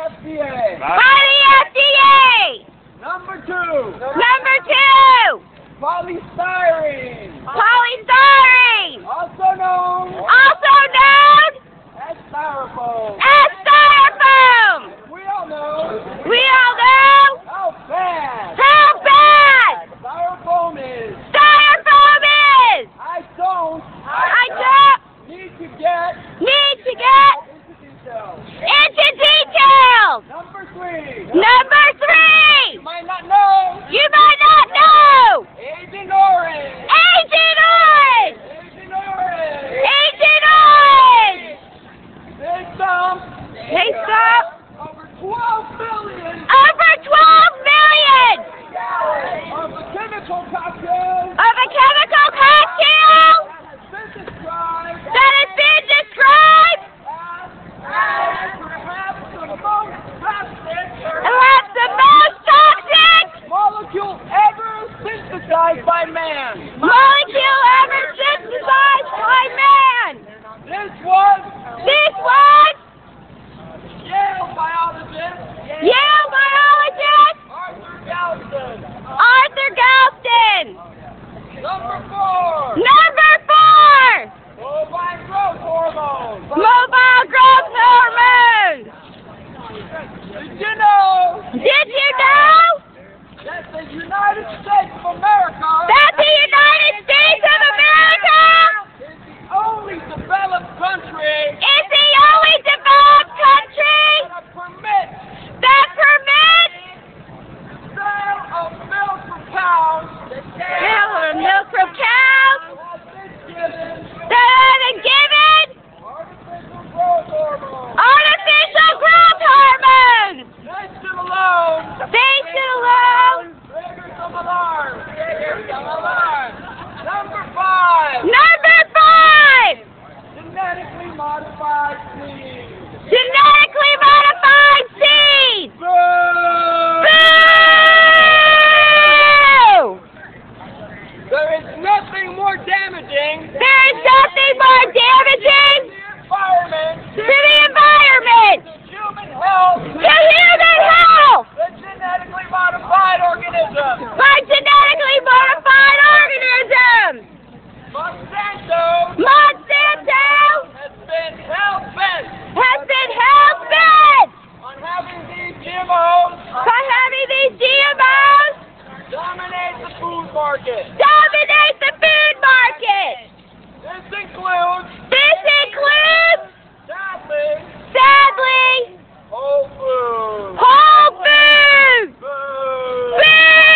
FDA. By the FDA. Number 2. Number 2. Polystyrene. Polystyrene. Also known As as styrofoam. styrofoam. We all know We all know how bad how bad styrofoam is. styrofoam is. I don't I don't need to get need to get into details. into details. Number 3. Number 3. You might not know. You might not know. Agent Orange. Agent Orange. Agent Orange. Agent Orange. They dump They stop over 12 billion over 12 million of a chemical cocktail of a chemical cocktail that has been described that has been described as perhaps the most toxic as the most toxic molecule ever synthesized by man. molecule ever synthesized by man. This was Yale biologist Yale biologist Arthur Galston. Arthur Galston. Number 4. Number 4. Bovine growth hormone. Mobile growth hormones. Did you know Did you know that the United States of America that the United States of America is the only developed country is the only developed country that permits that permits sale of milk from cows sale of milk from cows that has been given that have been given artificial growth hormones. artificial growth hormones. They should alone They should allow trigger some alarm. Number 5. number 5. Genetically modified seeds. Genetically modified seeds. Boo! Boo! There is nothing more damaging There is nothing more damaging to the environment, to the environment, human health, to human health, than genetically modified organisms. by genetically modified organisms. Monsanto Monsanto has been hell-bent has been hell-bent on having these GMOs by having these GMOs dominate the food market. dominate the food market. This includes, Sadly, whole foods. Whole Foods. Boo!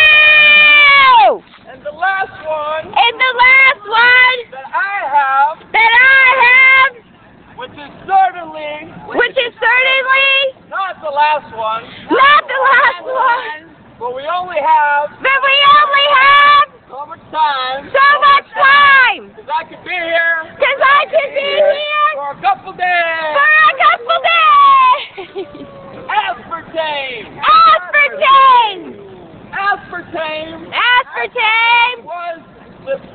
Boo! And the last one And the last one that I have, that I have, which is certainly not the last one, not the last one, but we only have but we only have so much time, so much time, because I could be here because I could be here for a couple days. for a couple days. Aspartame. Aspartame Was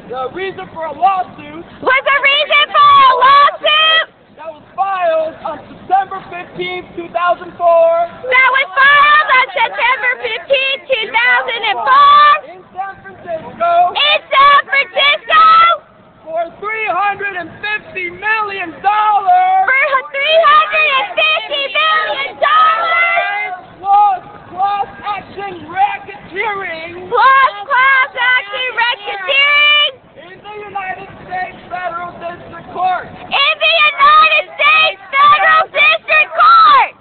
the reason for a lawsuit was a reason for a lawsuit that was filed on September 15th, 2004. that was filed on September 15, 2004 In San Francisco in San Francisco for $350 million. for $350 million Plus action racketeering plus class action racketeering in the United States Federal District Court. in the United States Federal District Court.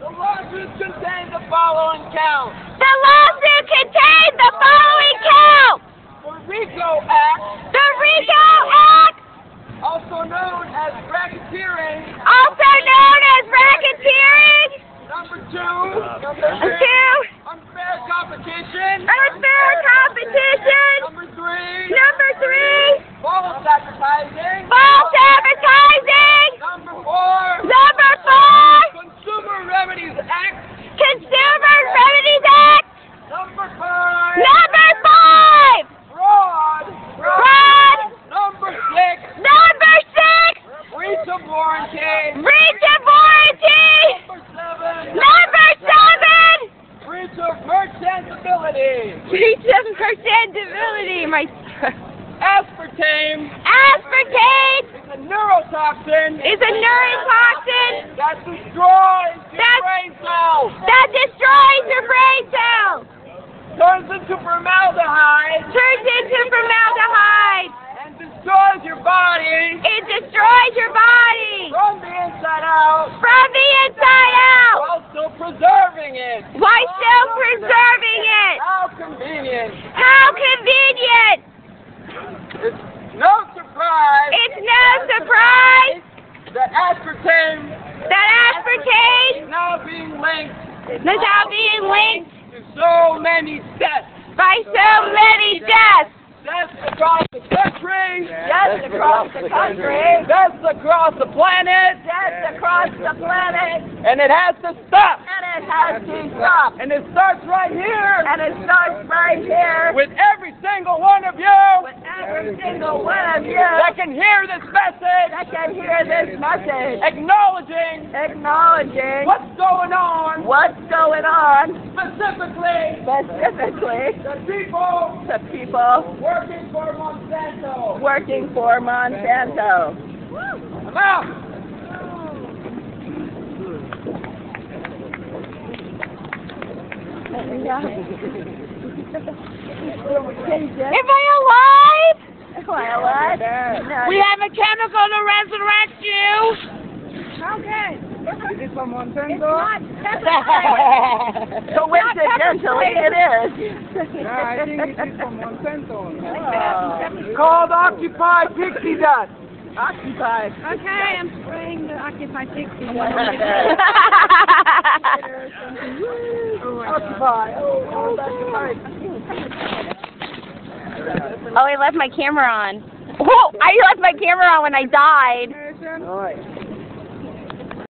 The lawsuit contains the following counts. The lawsuit contained the following counts. The RICO Act, The RICO Act, also known as racketeering, also known Indebility, my... Aspartame Aspartame is a neurotoxin is a neurotoxin that destroys your That- brain cells, that destroys your brain cells, turns into formaldehyde, turns into formaldehyde, and destroys your body it destroys your body from the inside out from the inside out, while still preserving it. while still preserving it. How convenient. How convenient! It's no surprise It's no surprise that aspartame that aspartame is now being linked is now being linked to so many deaths. by so many deaths. Deaths across the country. Deaths across the country. Deaths across the planet. Deaths across the planet. And it has to stop. And it has to stop. And it starts right here And it starts right here with every single one of you with every single one of you that can hear this message, that can hear this message, acknowledging acknowledging what's going on, what's going on, specifically specifically the people the people working for Monsanto. working for Monsanto. I'm out. Am I alive? Am I alive? No, We have a chemical to resurrect you. okay. Is it from It's Monsanto? not pepper. Coincidentally, it is. No, I think it is from Monsanto. It's called Occupy Pixie Dust. Occupy. Okay, I'm spraying the Occupy 60. Occupy. Oh, I left my camera on. Whoa! I left my camera on when I died. All right.